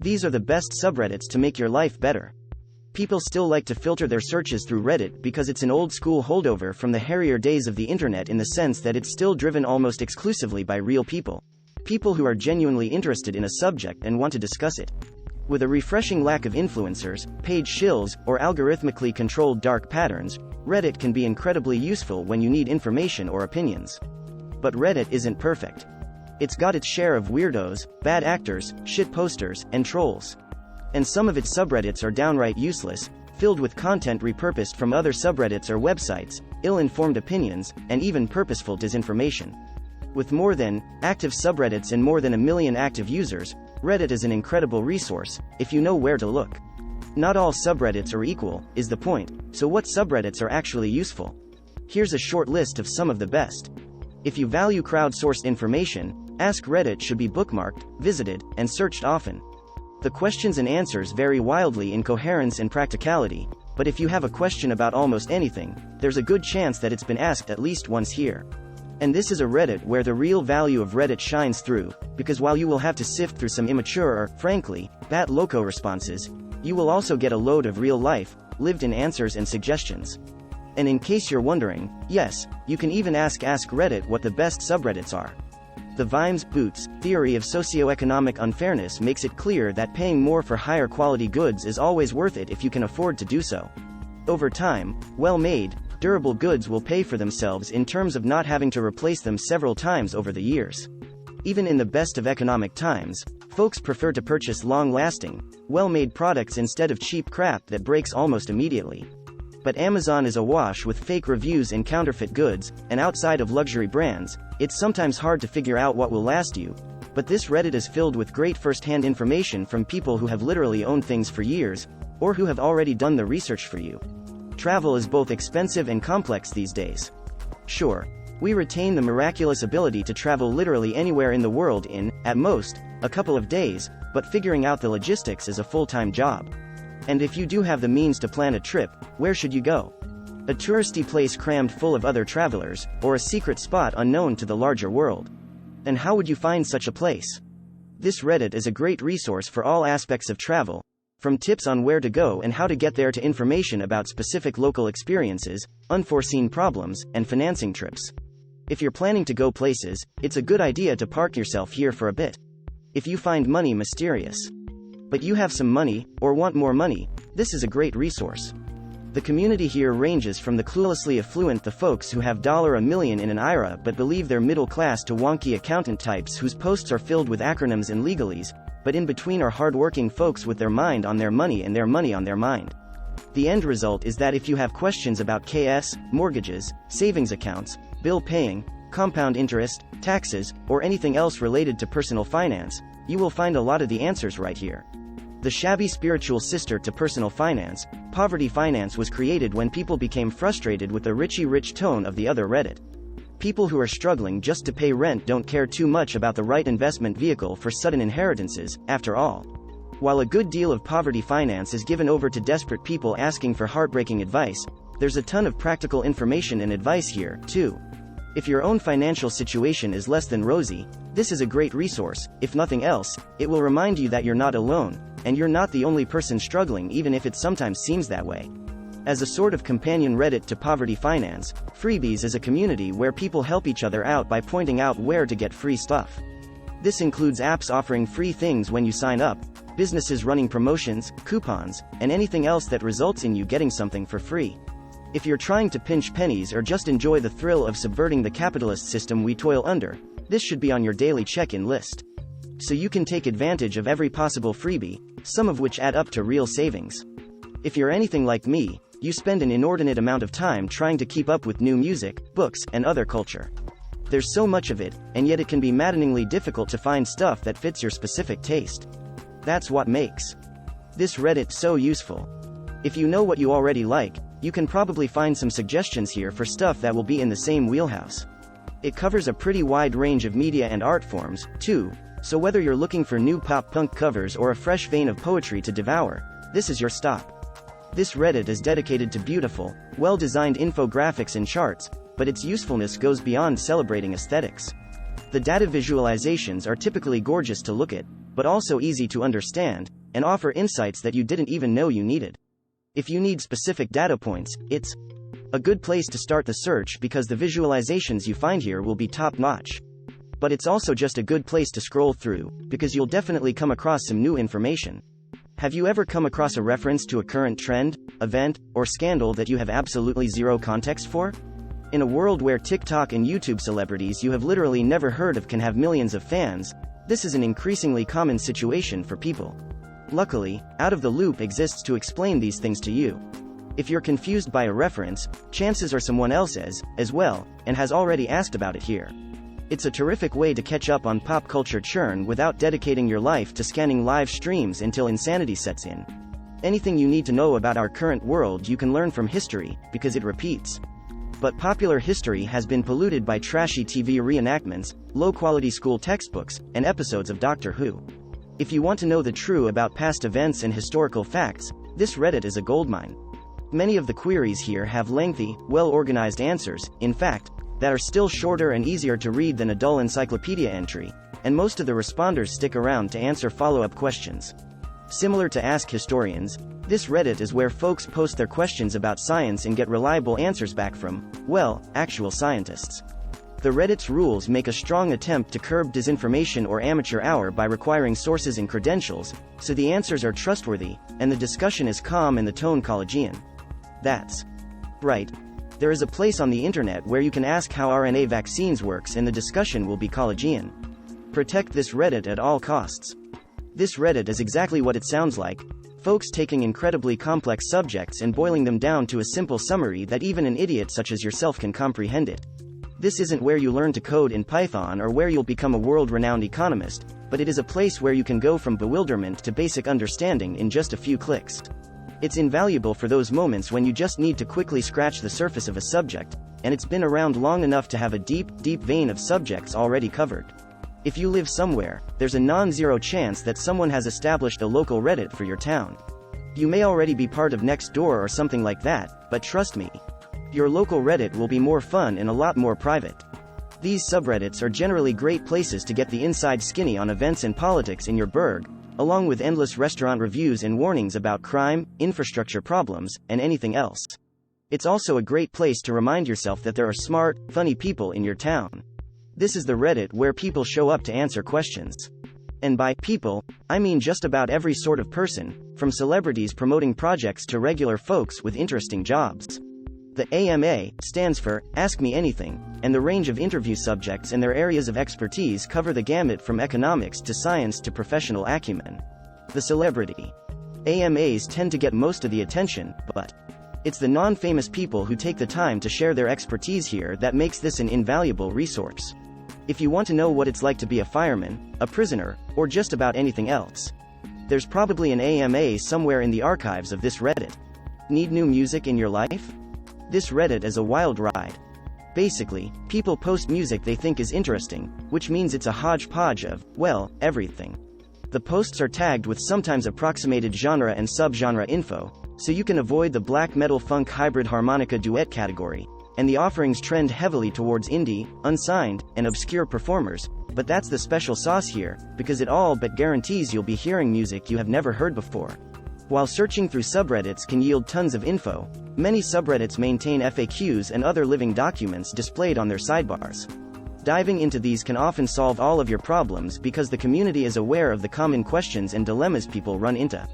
These are the best subreddits to make your life better. People still like to filter their searches through Reddit because it's an old-school holdover from the hairier days of the internet in the sense that it's still driven almost exclusively by real people. People who are genuinely interested in a subject and want to discuss it. With a refreshing lack of influencers, page shills, or algorithmically controlled dark patterns, Reddit can be incredibly useful when you need information or opinions. But Reddit isn't perfect. It's got its share of weirdos, bad actors, shit posters, and trolls. And some of its subreddits are downright useless, filled with content repurposed from other subreddits or websites, ill-informed opinions, and even purposeful disinformation. With more than active subreddits and more than 1 million active users, Reddit is an incredible resource, if you know where to look. Not all subreddits are equal, is the point, so what subreddits are actually useful? Here's a short list of some of the best. If you value crowdsourced information, Ask Reddit should be bookmarked, visited, and searched often. The questions and answers vary wildly in coherence and practicality, but if you have a question about almost anything, there's a good chance that it's been asked at least once here. And this is a Reddit where the real value of Reddit shines through, because while you will have to sift through some immature or, frankly, bat loco responses, you will also get a load of real-life, lived-in answers and suggestions. And in case you're wondering, yes, you can even ask Reddit what the best subreddits are. The Vimes Boots theory of socioeconomic unfairness makes it clear that paying more for higher quality goods is always worth it if you can afford to do so. Over time, well-made, durable goods will pay for themselves in terms of not having to replace them several times over the years. Even in the best of economic times, folks prefer to purchase long-lasting, well-made products instead of cheap crap that breaks almost immediately. But Amazon is awash with fake reviews and counterfeit goods, and outside of luxury brands, it's sometimes hard to figure out what will last you. But this Reddit is filled with great first-hand information from people who have literally owned things for years, or who have already done the research for you. Travel is both expensive and complex these days. Sure, we retain the miraculous ability to travel literally anywhere in the world in, at most, a couple of days, but figuring out the logistics is a full-time job. And if you do have the means to plan a trip, where should you go? A touristy place crammed full of other travelers, or a secret spot unknown to the larger world? And how would you find such a place? This Reddit is a great resource for all aspects of travel, from tips on where to go and how to get there to information about specific local experiences, unforeseen problems, and financing trips. If you're planning to go places, it's a good idea to park yourself here for a bit. If you find money mysterious, but you have some money, or want more money, this is a great resource. The community here ranges from the cluelessly affluent to folks who have $1 million in an IRA but believe they're middle class to wonky accountant types whose posts are filled with acronyms and legalese, but in between are hardworking folks with their mind on their money and their money on their mind. The end result is that if you have questions about KS, mortgages, savings accounts, bill paying, compound interest, taxes, or anything else related to personal finance, you will find a lot of the answers right here. The shabby spiritual sister to personal finance, poverty finance, was created when people became frustrated with the rich tone of the other Reddit. People who are struggling just to pay rent don't care too much about the right investment vehicle for sudden inheritances, after all. While a good deal of poverty finance is given over to desperate people asking for heartbreaking advice, there's a ton of practical information and advice here, too. If your own financial situation is less than rosy, this is a great resource. If nothing else, it will remind you that you're not alone, and you're not the only person struggling, even if it sometimes seems that way. As a sort of companion Reddit to poverty finance, Freebies is a community where people help each other out by pointing out where to get free stuff. This includes apps offering free things when you sign up, businesses running promotions, coupons, and anything else that results in you getting something for free. If you're trying to pinch pennies or just enjoy the thrill of subverting the capitalist system we toil under, this should be on your daily check-in list. So you can take advantage of every possible freebie, some of which add up to real savings. If you're anything like me, you spend an inordinate amount of time trying to keep up with new music, books, and other culture. There's so much of it, and yet it can be maddeningly difficult to find stuff that fits your specific taste. That's what makes this Reddit so useful. If you know what you already like, you can probably find some suggestions here for stuff that will be in the same wheelhouse. It covers a pretty wide range of media and art forms, too, so whether you're looking for new pop-punk covers or a fresh vein of poetry to devour, this is your stop. This Reddit is dedicated to beautiful, well-designed infographics and charts, but its usefulness goes beyond celebrating aesthetics. The data visualizations are typically gorgeous to look at, but also easy to understand, and offer insights that you didn't even know you needed. If you need specific data points, it's a good place to start the search because the visualizations you find here will be top-notch. But it's also just a good place to scroll through, because you'll definitely come across some new information. Have you ever come across a reference to a current trend, event, or scandal that you have absolutely zero context for? In a world where TikTok and YouTube celebrities you have literally never heard of can have millions of fans, this is an increasingly common situation for people. Luckily, Out of the Loop exists to explain these things to you. If you're confused by a reference, chances are someone else is, as well, and has already asked about it here. It's a terrific way to catch up on pop culture churn without dedicating your life to scanning live streams until insanity sets in. Anything you need to know about our current world you can learn from history, because it repeats. But popular history has been polluted by trashy TV reenactments, low-quality school textbooks, and episodes of Doctor Who. If you want to know the truth about past events and historical facts, this Reddit is a goldmine. Many of the queries here have lengthy, well-organized answers, in fact, that are still shorter and easier to read than a dull encyclopedia entry, and most of the responders stick around to answer follow-up questions. Similar to Ask Historians, this Reddit is where folks post their questions about science and get reliable answers back from, well, actual scientists. The Reddit's rules make a strong attempt to curb disinformation or amateur hour by requiring sources and credentials, so the answers are trustworthy, and the discussion is calm and the tone collegian. That's right. There is a place on the internet where you can ask how RNA vaccines works and the discussion will be collegian. Protect this Reddit at all costs. This Reddit is exactly what it sounds like, folks taking incredibly complex subjects and boiling them down to a simple summary that even an idiot such as yourself can comprehend it. This isn't where you learn to code in Python or where you'll become a world-renowned economist, but it is a place where you can go from bewilderment to basic understanding in just a few clicks. It's invaluable for those moments when you just need to quickly scratch the surface of a subject, and it's been around long enough to have a deep vein of subjects already covered. If you live somewhere, there's a non-zero chance that someone has established a local Reddit for your town. You may already be part of Nextdoor or something like that, but trust me, your local Reddit will be more fun and a lot more private. These subreddits are generally great places to get the inside skinny on events and politics in your burg, along with endless restaurant reviews and warnings about crime, infrastructure problems, and anything else. It's also a great place to remind yourself that there are smart, funny people in your town. This is the Reddit where people show up to answer questions. And by people, I mean just about every sort of person, from celebrities promoting projects to regular folks with interesting jobs. The AMA stands for Ask Me Anything, and the range of interview subjects and their areas of expertise cover the gamut from economics to science to professional acumen. The celebrity AMAs tend to get most of the attention, but it's the non-famous people who take the time to share their expertise here that makes this an invaluable resource. If you want to know what it's like to be a fireman, a prisoner, or just about anything else, there's probably an AMA somewhere in the archives of this Reddit. Need new music in your life? This Reddit is a wild ride. Basically, people post music they think is interesting, which means it's a hodgepodge of, well, everything. The posts are tagged with sometimes approximated genre and subgenre info, so you can avoid the black metal funk hybrid harmonica duet category, and the offerings trend heavily towards indie, unsigned, and obscure performers, but that's the special sauce here, because it all but guarantees you'll be hearing music you have never heard before. While searching through subreddits can yield tons of info, many subreddits maintain FAQs and other living documents displayed on their sidebars. Diving into these can often solve all of your problems because the community is aware of the common questions and dilemmas people run into.